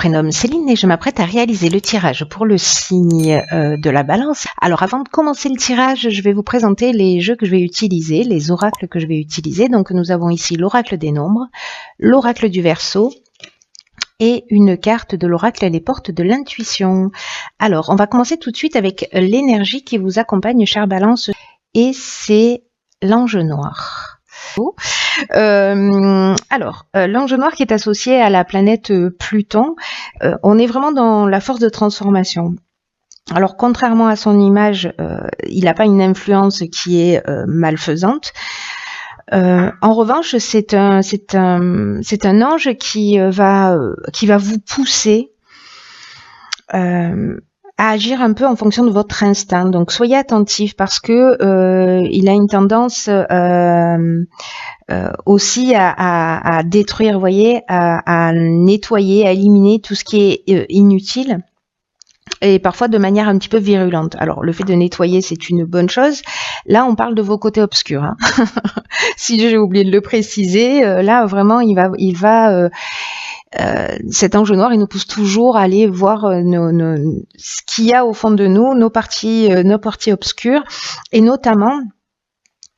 prénomme Céline et je m'apprête à réaliser le tirage pour le signe de la Balance. Alors avant de commencer le tirage, je vais vous présenter les jeux que je vais utiliser, les oracles que je vais utiliser. Donc nous avons ici l'oracle des nombres, l'oracle du Verseau et une carte de l'oracle Les portes de l'intuition. Alors on va commencer tout de suite avec l'énergie qui vous accompagne, chère Balance, et c'est l'ange noir. L'ange noir qui est associé à la planète Pluton, on est vraiment dans la force de transformation. Alors contrairement à son image, il n'a pas une influence qui est malfaisante. En revanche, c'est un ange qui va vous pousser à agir un peu en fonction de votre instinct. Donc soyez attentifs parce que il a une tendance aussi à détruire, vous voyez, à nettoyer, à éliminer tout ce qui est inutile et parfois de manière un petit peu virulente. Alors le fait de nettoyer, c'est une bonne chose. Là, on parle de vos côtés obscurs, hein. Si j'ai oublié de le préciser, là vraiment il va cet ange noir, il nous pousse toujours à aller voir ce qu'il y a au fond de nous, nos parties obscures, et notamment,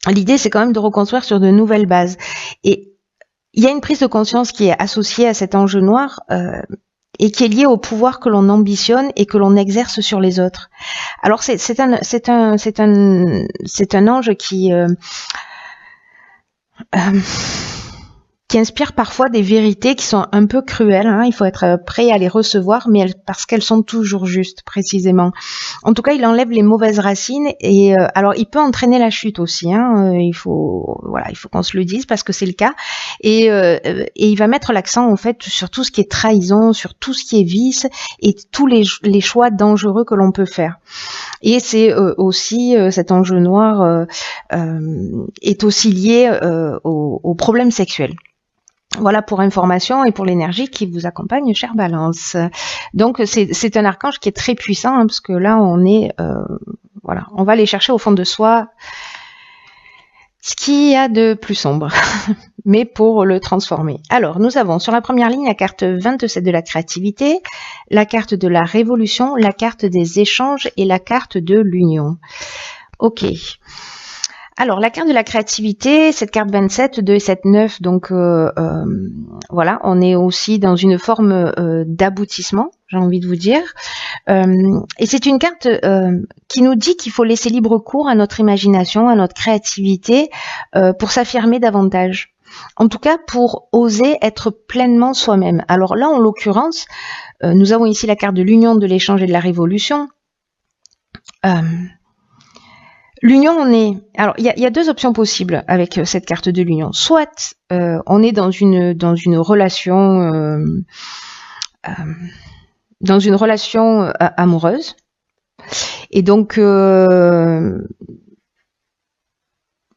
l'idée c'est quand même de reconstruire sur de nouvelles bases. Et il y a une prise de conscience qui est associée à cet ange noir et qui est liée au pouvoir que l'on ambitionne et que l'on exerce sur les autres. Alors c'est un ange qui inspire parfois des vérités qui sont un peu cruelles, hein. Il faut être prêt à les recevoir, mais parce qu'elles sont toujours justes, précisément. En tout cas, il enlève les mauvaises racines et alors il peut entraîner la chute aussi, hein. Il faut qu'on se le dise parce que c'est le cas. Et il va mettre l'accent en fait sur tout ce qui est trahison, sur tout ce qui est vice et tous les choix dangereux que l'on peut faire. Et c'est aussi cet ange noir est aussi lié aux problèmes sexuels. Voilà pour information et pour l'énergie qui vous accompagne, chère Balance. Donc c'est un archange qui est très puissant, hein, parce que là on est on va aller chercher au fond de soi ce qu'il y a de plus sombre, mais pour le transformer. Alors nous avons sur la première ligne la carte 27 de la créativité, la carte de la révolution, la carte des échanges et la carte de l'union. Ok. Alors, la carte de la créativité, cette carte 27, 2 et 7, 9, donc voilà, on est aussi dans une forme d'aboutissement, j'ai envie de vous dire. Et c'est une carte qui nous dit qu'il faut laisser libre cours à notre imagination, à notre créativité, pour s'affirmer davantage. En tout cas, pour oser être pleinement soi-même. Alors là, en l'occurrence, nous avons ici la carte de l'union, de l'échange et de la révolution. L'union, alors il y a deux options possibles avec cette carte de l'union. Soit on est dans une relation amoureuse, et donc il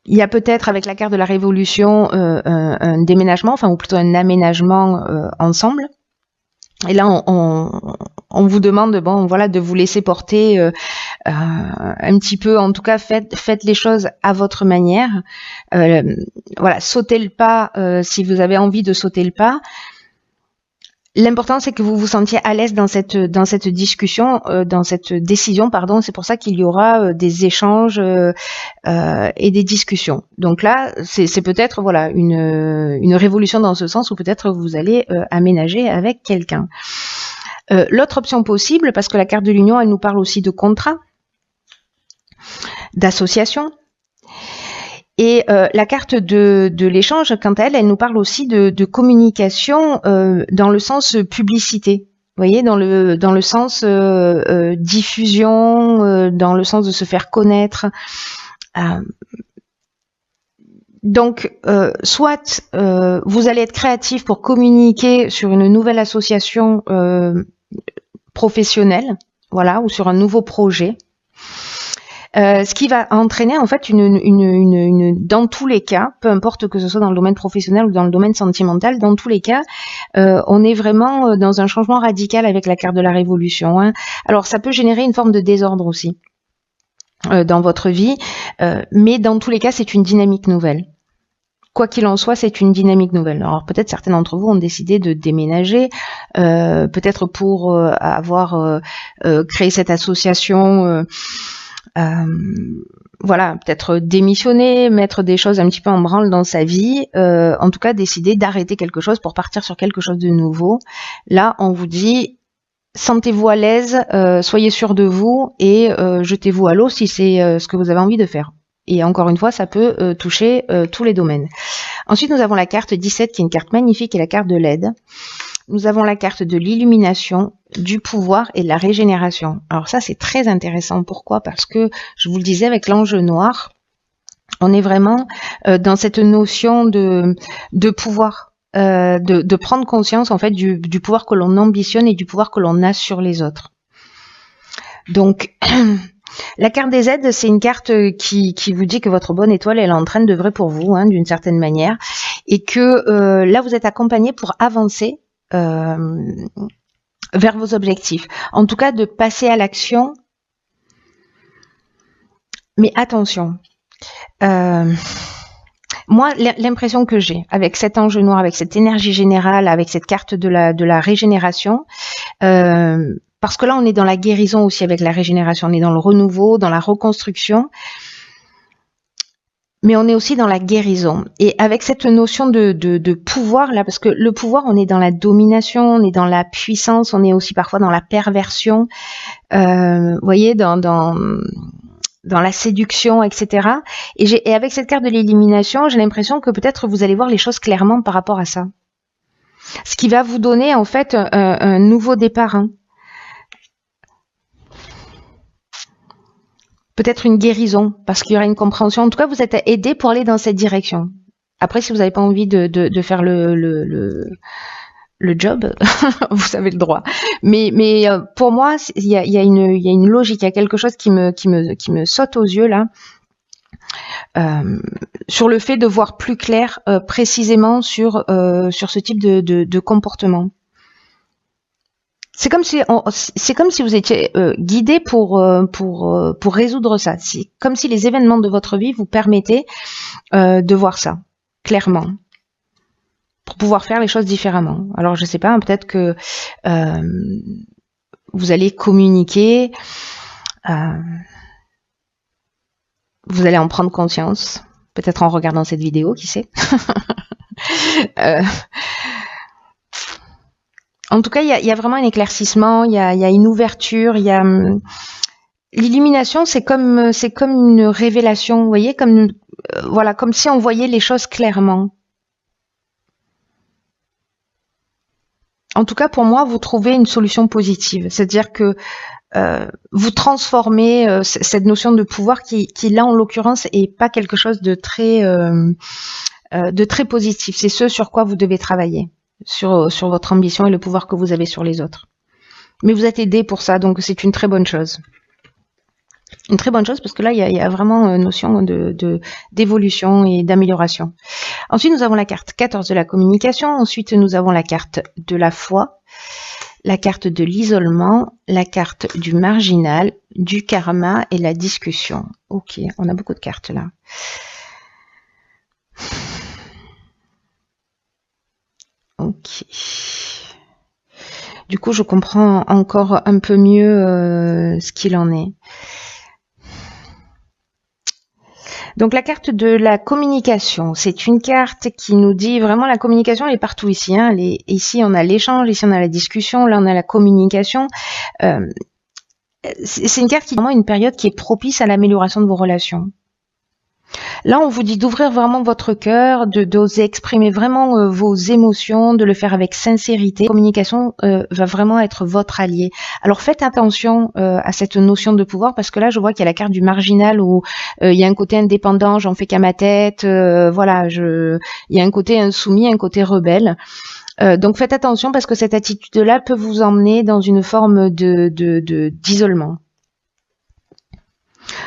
y a peut-être avec la carte de la révolution un déménagement, enfin ou plutôt un aménagement ensemble. Et là, on vous demande, de vous laisser porter un petit peu. En tout cas, faites les choses à votre manière. Sautez le pas si vous avez envie de sauter le pas. L'important, c'est que vous vous sentiez à l'aise dans cette discussion, dans cette décision, pardon. C'est pour ça qu'il y aura des échanges et des discussions. Donc là, c'est peut-être une révolution dans ce sens, ou peut-être vous allez aménager avec quelqu'un. L'autre option possible, parce que la carte de l'union, elle nous parle aussi de contrat, d'association. Et la carte de l'échange, quant à elle, elle nous parle aussi de communication dans le sens publicité. Vous voyez, dans le sens diffusion, dans le sens de se faire connaître. Donc, soit vous allez être créatif pour communiquer sur une nouvelle association professionnelle, ou sur un nouveau projet. Ce qui va entraîner en fait dans tous les cas, peu importe que ce soit dans le domaine professionnel ou dans le domaine sentimental, dans tous les cas, on est vraiment dans un changement radical avec la carte de la révolution, hein. Alors ça peut générer une forme de désordre aussi dans votre vie, mais dans tous les cas, c'est une dynamique nouvelle. quoi qu'il en soit, c'est une dynamique nouvelle. Alors peut-être certains d'entre vous ont décidé de déménager, peut-être pour avoir créé cette association, voilà, peut-être démissionner, mettre des choses un petit peu en branle dans sa vie, en tout cas décider d'arrêter quelque chose pour partir sur quelque chose de nouveau. Là, on vous dit, sentez-vous à l'aise, soyez sûr de vous et jetez-vous à l'eau si c'est ce que vous avez envie de faire. Et encore une fois, ça peut toucher tous les domaines. Ensuite, nous avons la carte 17 qui est une carte magnifique et la carte de l'aide. Nous avons la carte de l'illumination, du pouvoir et de la régénération. Alors ça, c'est très intéressant. Pourquoi? Parce que, je vous le disais, avec l'ange noir, on est vraiment dans cette notion de pouvoir, de prendre conscience en fait du pouvoir que l'on ambitionne et du pouvoir que l'on a sur les autres. Donc, la carte des aides, c'est une carte qui vous dit que votre bonne étoile, elle est en train d'œuvrer pour vous, hein, d'une certaine manière, et que là, vous êtes accompagné pour avancer vers vos objectifs. En tout cas, de passer à l'action. Mais attention, moi, l'impression que j'ai avec cet ange noir, avec cette énergie générale, avec cette carte de la régénération, parce que là, on est dans la guérison aussi avec la régénération, on est dans le renouveau, dans la reconstruction, mais on est aussi dans la guérison. Et avec cette notion de pouvoir, là, parce que le pouvoir, on est dans la domination, on est dans la puissance, on est aussi parfois dans la perversion, vous voyez, dans la séduction, etc. Et avec cette carte de l'élimination, j'ai l'impression que peut-être vous allez voir les choses clairement par rapport à ça. Ce qui va vous donner, en fait, un nouveau départ, hein. Peut-être une guérison, parce qu'il y aura une compréhension. En tout cas, vous êtes aidé pour aller dans cette direction. Après, si vous n'avez pas envie de faire le job, vous avez le droit. Mais pour moi, il y a une logique, il y a quelque chose qui me saute aux yeux là, sur le fait de voir plus clair précisément sur ce type de comportement. C'est comme si vous étiez guidé pour résoudre ça. C'est comme si les événements de votre vie vous permettaient de voir ça clairement, pour pouvoir faire les choses différemment. Alors je sais pas, hein, peut-être que vous allez communiquer, vous allez en prendre conscience, peut-être en regardant cette vidéo, qui sait. En tout cas, il y a vraiment un éclaircissement, il y a une ouverture, il y a l'illumination, c'est comme une révélation, vous voyez, comme voilà, comme si on voyait les choses clairement. En tout cas, pour moi, vous trouvez une solution positive, c'est-à-dire que vous transformez cette notion de pouvoir qui là, en l'occurrence, est pas quelque chose de très positif. C'est ce sur quoi vous devez travailler. Sur votre ambition et le pouvoir que vous avez sur les autres. Mais vous êtes aidé pour ça, donc c'est une très bonne chose. Une très bonne chose parce que là, il y a vraiment une notion d'évolution et d'amélioration. Ensuite, nous avons la carte 14 de la communication. Ensuite, nous avons la carte de la foi, la carte de l'isolement, la carte du marginal, du karma et la discussion. Ok, on a beaucoup de cartes là. Ok. Du coup, je comprends encore un peu mieux ce qu'il en est. Donc la carte de la communication, c'est une carte qui nous dit vraiment la communication, elle est partout ici. Hein. Ici, on a l'échange, ici, on a la discussion, là, on a la communication. C'est une carte qui est vraiment une période qui est propice à l'amélioration de vos relations. Là, on vous dit d'ouvrir vraiment votre cœur, d'oser exprimer vraiment vos émotions, de le faire avec sincérité. La communication va vraiment être votre allié. Alors faites attention à cette notion de pouvoir parce que là, je vois qu'il y a la carte du marginal où il y a un côté indépendant, j'en fais qu'à ma tête. Voilà, il y a un côté insoumis, un côté rebelle. Donc faites attention parce que cette attitude-là peut vous emmener dans une forme d'isolement.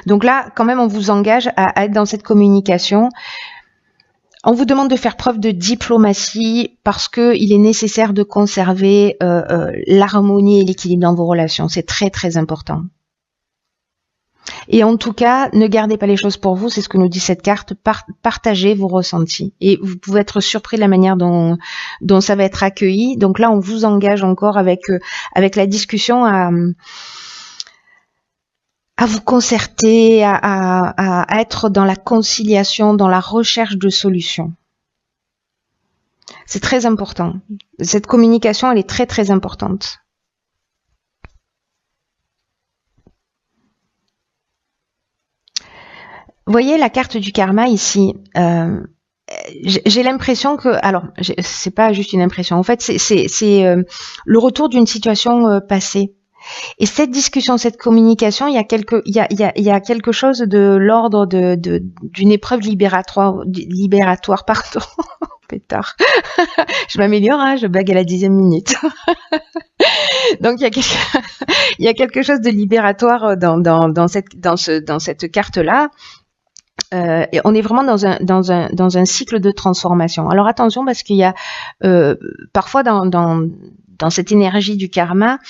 Donc là, quand même, on vous engage à être dans cette communication. On vous demande de faire preuve de diplomatie parce que il est nécessaire de conserver l'harmonie et l'équilibre dans vos relations. C'est très, très important. Et en tout cas, ne gardez pas les choses pour vous, c'est ce que nous dit cette carte, partagez vos ressentis. Et vous pouvez être surpris de la manière dont ça va être accueilli. Donc là, on vous engage encore avec la discussion à vous concerter, à être dans la conciliation, dans la recherche de solutions. C'est très important. Cette communication, elle est très très importante. Vous voyez la carte du karma ici. J'ai l'impression que, alors, c'est pas juste une impression. En fait, c'est le retour d'une situation passée. Et cette discussion, cette communication, il y a quelque chose de l'ordre d'une épreuve libératoire, pardon. Pétard. Je m'améliore, hein, je blague à la 10e minute. Donc il y a quelque chose de libératoire dans cette carte-là. Et on est vraiment dans un cycle de transformation. Alors attention, parce qu'il y a parfois dans cette énergie du karma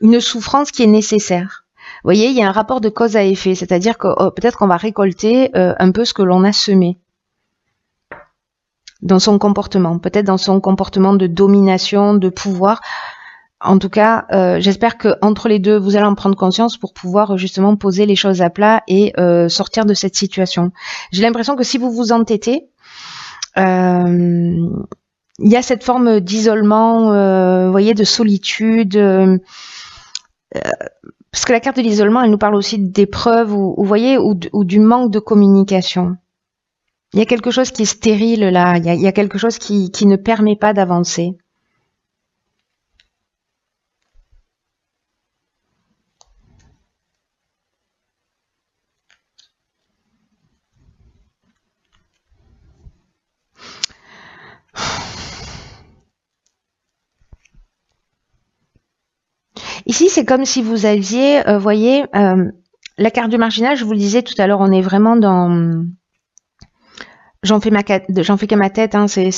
une souffrance qui est nécessaire. Vous voyez, il y a un rapport de cause à effet, c'est-à-dire que peut-être qu'on va récolter un peu ce que l'on a semé dans son comportement, peut-être dans son comportement de domination, de pouvoir. En tout cas, j'espère que entre les deux, vous allez en prendre conscience pour pouvoir justement poser les choses à plat et sortir de cette situation. J'ai l'impression que si vous vous entêtez, il y a cette forme d'isolement, vous voyez, de solitude. Parce que la carte de l'isolement, elle nous parle aussi d'épreuves, vous voyez, ou du manque de communication. Il y a quelque chose qui est stérile là. Il y a quelque chose qui ne permet pas d'avancer. Ici, c'est comme si vous aviez, voyez, la carte du marginal, je vous le disais tout à l'heure, on est vraiment dans... J'en fais qu'à ma tête, hein, c'est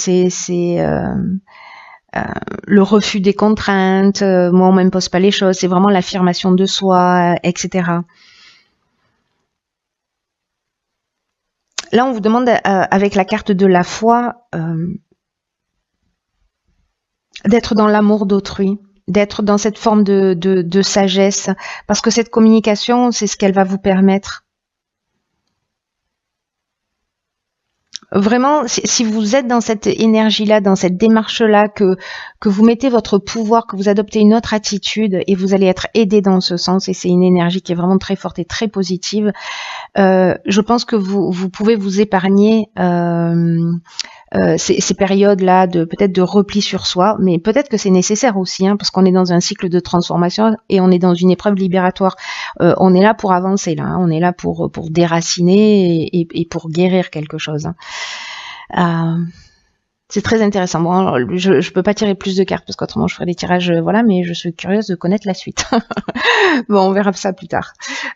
le refus des contraintes, moi on m'impose pas les choses, c'est vraiment l'affirmation de soi, etc. Là, on vous demande, avec la carte de la foi, d'être dans l'amour d'autrui, d'être dans cette forme de sagesse, parce que cette communication, c'est ce qu'elle va vous permettre. Vraiment, si vous êtes dans cette énergie-là, dans cette démarche-là, que vous mettez votre pouvoir, que vous adoptez une autre attitude et vous allez être aidé dans ce sens, et c'est une énergie qui est vraiment très forte et très positive, je pense que vous pouvez vous épargner ces périodes-là peut-être de repli sur soi, mais peut-être que c'est nécessaire aussi, hein, parce qu'on est dans un cycle de transformation et on est dans une épreuve libératoire. On est là pour avancer, là, hein, on est là pour déraciner et pour guérir quelque chose. Hein. C'est très intéressant. Bon, je peux pas tirer plus de cartes parce qu'autrement je ferais des tirages, voilà, mais je suis curieuse de connaître la suite. Bon, on verra ça plus tard.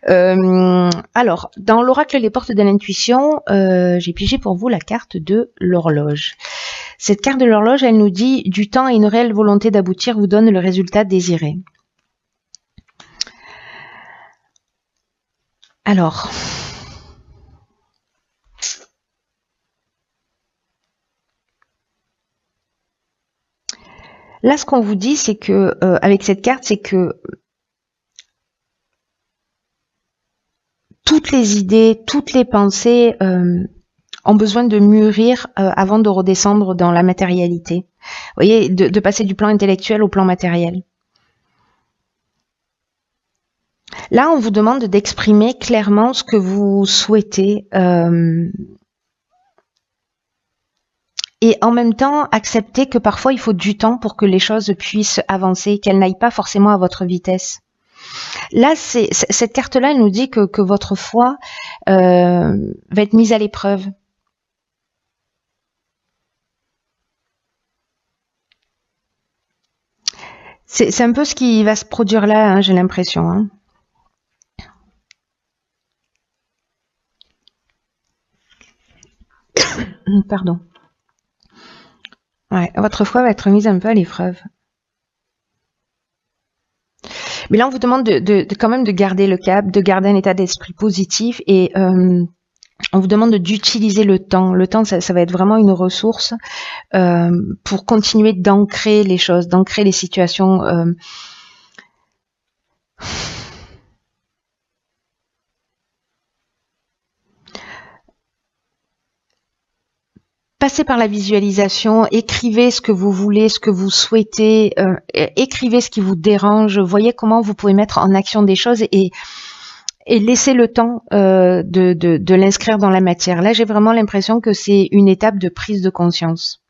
Alors, dans l'oracle Les Portes de l'Intuition, j'ai pigé pour vous la carte de l'horloge. Cette carte de l'horloge, elle nous dit « Du temps et une réelle volonté d'aboutir vous donne le résultat désiré ». Alors... Là, ce qu'on vous dit, c'est que avec cette carte, c'est que toutes les idées, toutes les pensées ont besoin de mûrir avant de redescendre dans la matérialité. Vous voyez, de passer du plan intellectuel au plan matériel. Là, on vous demande d'exprimer clairement ce que vous souhaitez. Et en même temps, accepter que parfois il faut du temps pour que les choses puissent avancer, qu'elles n'aillent pas forcément à votre vitesse. Là, cette carte-là, elle nous dit que votre foi va être mise à l'épreuve. C'est un peu ce qui va se produire là, hein, j'ai l'impression. Hein. Pardon. Ouais, votre foi va être mise un peu à l'épreuve. Mais là, on vous demande quand même de garder le cap, de garder un état d'esprit positif et on vous demande d'utiliser le temps. Le temps, ça va être vraiment une ressource pour continuer d'ancrer les choses, d'ancrer les situations. Passez par la visualisation, écrivez ce que vous voulez, ce que vous souhaitez, écrivez ce qui vous dérange, voyez comment vous pouvez mettre en action des choses et laissez le temps de l'inscrire dans la matière. Là, j'ai vraiment l'impression que c'est une étape de prise de conscience.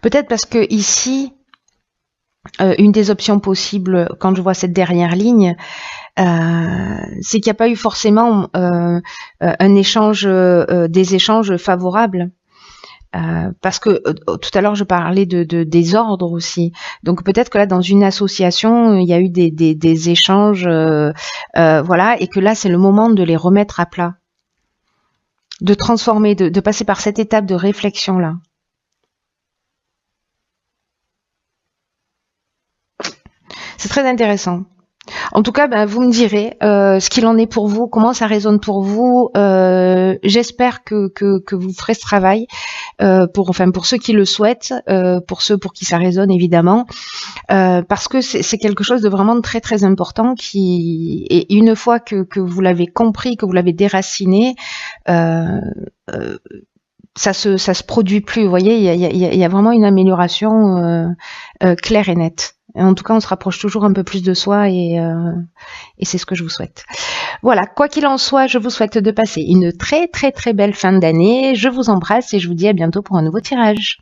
Peut-être parce que ici, une des options possibles, quand je vois cette dernière ligne, c'est qu'il n'y a pas eu forcément un échange, des échanges favorables. Parce que tout à l'heure je parlais des ordres aussi. Donc peut-être que là dans une association il y a eu des échanges, voilà, et que là c'est le moment de les remettre à plat, de transformer, de passer par cette étape de réflexion là. C'est très intéressant. En tout cas, vous me direz ce qu'il en est pour vous, comment ça résonne pour vous. J'espère que vous ferez ce travail pour ceux qui le souhaitent, pour ceux pour qui ça résonne évidemment, parce que c'est quelque chose de vraiment très très important et une fois que vous l'avez compris, que vous l'avez déraciné, ça se produit plus. Vous voyez, il y a vraiment une amélioration claire et nette. En tout cas, on se rapproche toujours un peu plus de soi et c'est ce que je vous souhaite. Voilà, quoi qu'il en soit, je vous souhaite de passer une très très très belle fin d'année. Je vous embrasse et je vous dis à bientôt pour un nouveau tirage.